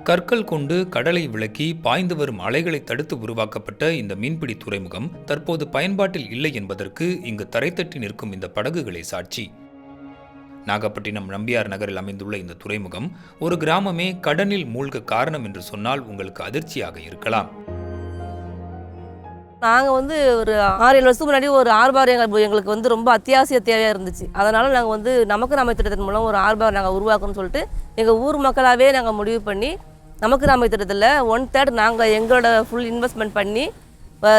கற்கள் கொண்டு கடலை விளக்கி பாய்ந்து வரும் அலைகளை தடுத்து உருவாக்கப்பட்ட இந்த மீன்பிடி துறைமுகம் தற்போது பயன்பாட்டில் இல்லை என்பதற்கு இங்கு தரைத்தட்டி நிற்கும் இந்த படகுகளே சாட்சி. நாகப்பட்டினம் நம்பியார் நகரில் அமைந்துள்ள இந்த துறைமுகம் ஒரு கிராமமே கடனில் மூழ்க காரணம் என்று சொன்னால் உங்களுக்கு அதிர்ச்சியாக இருக்கலாம். நாங்கள் ஒரு 6-7 வருஷத்துக்கு முன்னாடி ஒரு ஆர்பார் எங்களுக்கு ரொம்ப அத்தியாவசிய தேவையாக இருந்துச்சு. அதனால் நாங்கள் நமக்கு நாம திட்டத்தின் மூலம் ஒரு ஆர்பார் நாங்கள் உருவாக்கணும்னு சொல்லிட்டு எங்கள் ஊர் மக்களாகவே நாங்கள் முடிவு பண்ணி நமக்கு நாம திட்டத்தில் 1/3 நாங்கள் எங்களோட ஃபுல் இன்வெஸ்ட்மெண்ட் பண்ணி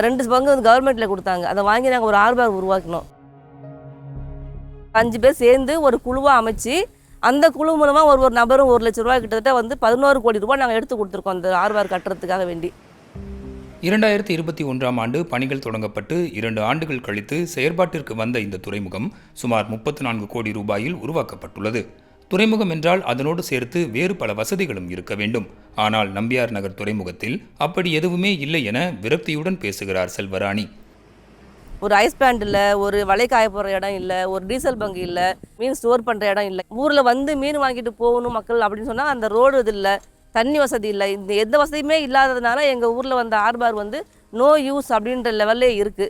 2 பங்கு கவர்மெண்ட்டில் கொடுத்தாங்க. அதை வாங்கி நாங்கள் ஒரு ஆர்பார் உருவாக்கினோம். 5 பேர் சேர்ந்து ஒரு குழுவாக அமைச்சு அந்த குழு மூலமாக ஒரு நபரும் 1 லட்ச ரூபாய் கிட்டத்தட்ட 11 கோடி ரூபாய் நாங்கள் எடுத்து கொடுத்துருக்கோம் அந்த ஆர்பார் கட்டுறதுக்காக வேண்டி. 2021ஆம் ஆண்டு பணிகள் தொடங்கப்பட்டு 2 ஆண்டுகள் கழித்து செயற்பாட்டிற்கு வந்த இந்த துறைமுகம் சுமார் 34 கோடி ரூபாயில் உருவாக்கப்பட்டுள்ளது. துறைமுகம் என்றால் அதனோடு சேர்த்து வேறு பல வசதிகளும் இருக்க வேண்டும். ஆனால் நம்பியார் நகர் துறைமுகத்தில் அப்படி எதுவுமே இல்லை என விரக்தியுடன் பேசுகிறார் செல்வராணி. ஒரு ஐஸ் பிளான்ட் இல்லை, ஒரு வலை காய போடுற இடம் இல்லை, ஒரு டீசல் பங்கு இல்லை, மீன் ஸ்டோர் பண்ணுற இடம் இல்லை. ஊரில் மீன் வாங்கிட்டு போகணும் மக்கள் அப்படின்னு சொன்னால் அந்த ரோடு இது இல்லை, தண்ணி வசதி இல்லை. இந்த எந்த வசதியுமே இல்லாததுனால எங்கள் ஊரில் வந்த ஆர்பார் நோ யூஸ் அப்படின்ற லெவல்லே இருக்குது.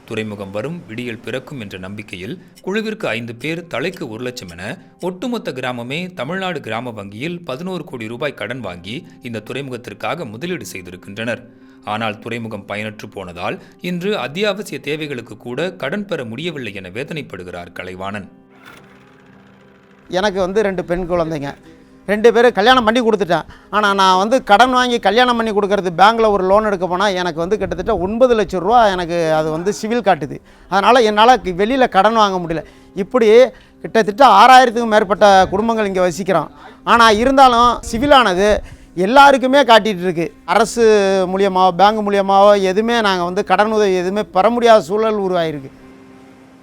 துறைமுகம் வரும் விடியல் பிறக்கும் என்ற நம்பிக்கையில் குழுவிற்கு 5 பேர் தலைக்கு 1 லட்சம் என ஒட்டுமொத்த கிராமமே தமிழ்நாடு கிராம வங்கியில் 11 கோடி ரூபாய் கடன் வாங்கி இந்த துறைமுகத்திற்காக முதலீடு செய்திருக்கின்றனர். ஆனால் துறைமுகம் பயனற்று போனதால் இன்று அத்தியாவசிய தேவைகளுக்கு கூட கடன் பெற முடியவில்லை என வேதனைப்படுகிறார் கலைவாணன். எனக்கு 2 பெண் குழந்தைங்க, 2 பேரும் கல்யாணம் பண்ணி கொடுத்துட்டேன். ஆனால் நான் கடன் வாங்கி கல்யாணம் பண்ணி கொடுக்கறது பேங்க்கில் ஒரு லோன் எடுக்க போனால் எனக்கு கிட்டத்தட்ட 9 லட்சம் ரூபா எனக்கு அது சிவில் காட்டுது. அதனால் என்னால் வெளியில் கடன் வாங்க முடியல. இப்படி கிட்டத்தட்ட 6000க்கும் மேற்பட்ட குடும்பங்கள் இங்கே வசிக்கிறோம். ஆனால் இருந்தாலும் சிவிலானது எல்லாருக்குமே காட்டிகிட்டு இருக்கு. அரசு மூலியமாகவோ பேங்க் மூலியமாகவோ எதுவுமே நாங்கள் கடன் உதவி எதுவுமே பெற முடியாத சூழல் உருவாகிருக்கு.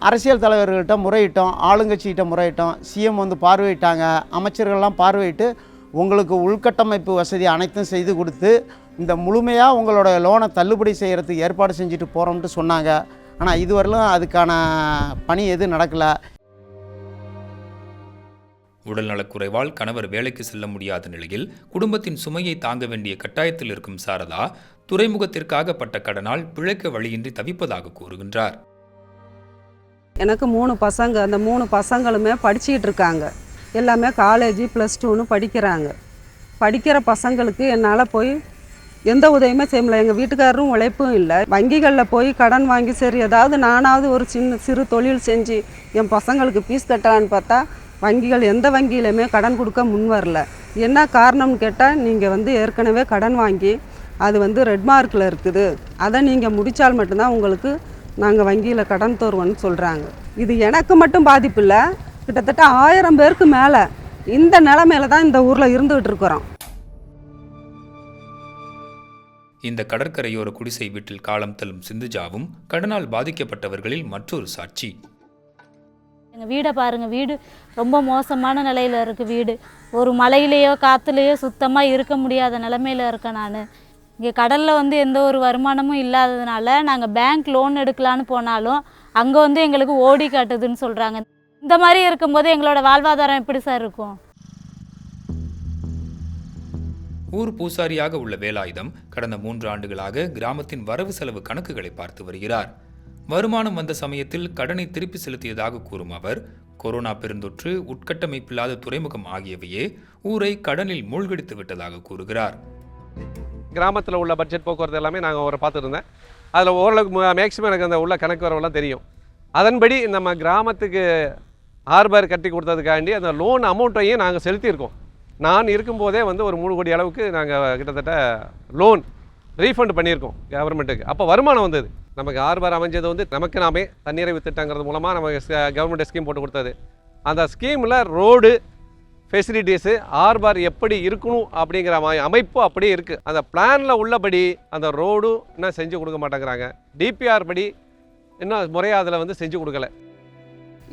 அரசியல் தலைவர்கள்ட்ட முறையிட்டோம், ஆளுங்கட்சிகிட்ட முறையிட்டோம், சிஎம் பார்வையிட்டாங்க, அமைச்சர்கள்லாம் பார்வையிட்டு உங்களுக்கு உள்கட்டமைப்பு வசதி அனைத்தும் செய்து கொடுத்து இந்த முழுமையாக உங்களோட லோனை தள்ளுபடி செய்கிறதுக்கு ஏற்பாடு செஞ்சுட்டு போகிறோம்ட்டு சொன்னாங்க. ஆனால் இதுவரையிலும் அதுக்கான பணி எதுவும் நடக்கலை. உடல்நலக்குறைவால் கணவர் வேலைக்கு செல்ல முடியாத நிலையில் குடும்பத்தின் சுமையை தாங்க வேண்டிய கட்டாயத்தில் இருக்கும் சாரதா துறைமுகத்திற்காக பட்ட கடனால் பிழைக்க வழியின்றி தவிப்பதாக கூறுகின்றார். எனக்கு 3 பசங்க, அந்த 3 பசங்களுமே படிச்சுக்கிட்டு இருக்காங்க. எல்லாமே காலேஜ் +2ன்னு படிக்கிறாங்க. படிக்கிற பசங்களுக்கு என்னால் போய் எந்த உதவியுமே செய்ய முடியல. எங்கள் வீட்டுக்காரரும் உழைப்பும் இல்லை. வங்கிகளில் போய் கடன் வாங்கி சரி ஏதாவது நானாவது ஒரு சிறு தொழில் செஞ்சு என் பசங்களுக்கு ஃபீஸ் கட்டலான்னு பார்த்தா வங்கிகள் எந்த வங்கியிலுமே கடன் கொடுக்க முன் வரல. என்ன காரணம்னு கேட்டால் நீங்கள் ஏற்கனவே கடன் வாங்கி அது ரெட் மார்க்கில் இருக்குது, அதை நீங்கள் முடித்தால் மட்டும்தான் உங்களுக்கு நாங்கள் வங்கியில் கடன் தருவோம்னு சொல்கிறாங்க. இது எனக்கு மட்டும் பாதிப்பு இல்லை, கிட்டத்தட்ட 1000 பேருக்கு மேலே இந்த நிலைமையில தான் இந்த ஊரில் இருந்துகிட்டு இருக்கிறோம். இந்த கடற்கரையோர குடிசை வீட்டில் காலம் தள்ளும் சிந்துஜாவும் கடனால் பாதிக்கப்பட்டவர்களில் மற்றொரு சாட்சி. எங்கள் வீடை பாருங்கள், வீடு ரொம்ப மோசமான நிலையில் இருக்குது. வீடு ஒரு மழையிலையோ காற்றுலையோ சுத்தமாக இருக்க முடியாத நிலைமையில் இருக்கேன் நான். இங்கே கடலில் எந்த ஒரு வருமானமும் இல்லாததுனால நாங்கள் பேங்க் லோன் எடுக்கலான்னு போனாலும் அங்கே எங்களுக்கு ஓடி காட்டுதுன்னு சொல்கிறாங்க. இந்த மாதிரி இருக்கும்போது எங்களோட வாழ்வாதாரம் எப்படி சார் இருக்கும்? ஊர் பூசாரியாக உள்ள வேலாயுதம் கடந்த 3 ஆண்டுகளாக கிராமத்தின் வரவு செலவு கணக்குகளை பார்த்து வருகிறார். வருமானம் வந்த சமயத்தில் கடனை திருப்பி செலுத்தியதாக கூறும் அவர், கொரோனா பெருந்தொற்று, உட்கட்டமைப்பில்லாத துறைமுகம் ஆகியவையே ஊரை கடனில் மூழ்கடித்து விட்டதாக கூறுகிறார். கிராமத்தில் உள்ள பட்ஜெட் போக்குவரத்து எல்லாமே நாங்கள் பார்த்துருந்தேன். அதில் ஓரளவுக்கு மேக்ஸிமம் எனக்கு அந்த உள்ள கணக்கு வரவெல்லாம் தெரியும். அதன்படி நம்ம கிராமத்துக்கு ஆர்பார் கட்டி கொடுத்ததுக்காண்டி அந்த லோன் அமௌண்ட்டையும் நாங்கள் செலுத்தியிருக்கோம். நான் இருக்கும்போதே ஒரு 3 கோடி அளவுக்கு நாங்கள் கிட்டத்தட்ட லோன் ரீஃபண்ட் பண்ணியிருக்கோம் கவர்மெண்ட்டுக்கு. அப்போ வருமானம் வந்தது. நமக்கு ஆர்பார் அமைஞ்சது நமக்கு நாமே தன்னிறைவு திட்டங்கிறது மூலமாக நமக்கு கவர்மெண்ட் ஸ்கீம் போட்டு கொடுத்தது. அந்த ஸ்கீமில் ரோடு ஃபெசிலிட்டிஸு ஆர்பார் எப்படி இருக்கணும் அப்படிங்கிற அமைப்பு அப்படியே இருக்குது. அந்த பிளானில் உள்ளபடி அந்த ரோடு இன்னும் செஞ்சு கொடுக்க மாட்டேங்கிறாங்க. டிபிஆர் படி இன்னும் முறையாக அதில் செஞ்சு கொடுக்கல.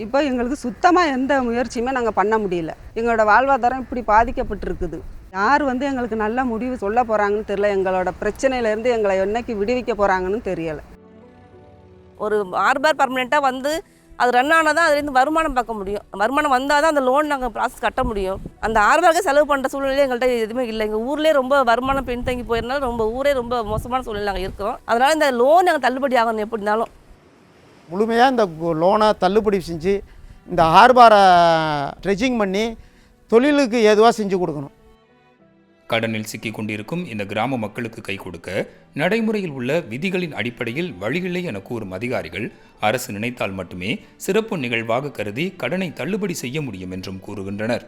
இப்போ எங்களுக்கு சுத்தமாக எந்த முயற்சியுமே நாங்கள் பண்ண முடியல. எங்களோட வாழ்வாதாரம் இப்படி பாதிக்கப்பட்டிருக்குது. யார் எங்களுக்கு நல்ல முடிவு சொல்ல போகிறாங்கன்னு தெரியல. எங்களோட பிரச்சனையிலேருந்து எங்களை என்னைக்கு விடுவிக்க போகிறாங்கன்னு தெரியலை. ஒரு ஆர்பார் பர்மனெண்ட்டாக அது ரன் ஆனால் தான் அதுலேருந்து வருமானம் பார்க்க முடியும். வருமானம் வந்தால் தான் அந்த லோன் நாங்கள் ப்ராசஸ் கட்ட முடியும். அந்த 6 ரூபாய்க்கு செலவு பண்ணுற சூழ்நிலை எங்கள்கிட்ட எதுவுமே இல்லை. எங்கள் ஊர்லேயே ரொம்ப வருமானம் பின்தங்கி போயிருந்தாலும் ரொம்ப ஊரே ரொம்ப மோசமான சூழ்நிலை நாங்கள் இருக்கிறோம். அதனால் இந்த லோன் நாங்கள் தள்ளுபடி ஆகணும் எப்படி இருந்தாலும். முழுமையாக இந்த லோனை தள்ளுபடி செஞ்சு இந்த ஹார்பாரை ட்ரெஜிங் பண்ணி தொழிலுக்கு ஏதுவாக செஞ்சு கொடுக்கணும். கடனில் சிக்கிக் கொண்டிருக்கும் இந்த கிராம மக்களுக்கு கை கொடுக்க நடைமுறையில் உள்ள விதிகளின் அடிப்படையில் வழியில்லை என கூறும் அதிகாரிகள் அரசு நினைத்தால் மட்டுமே சிறப்பு நிகழ்வாக கருதி கடனை தள்ளுபடி செய்ய முடியும் என்றும் கூறுகின்றனர்.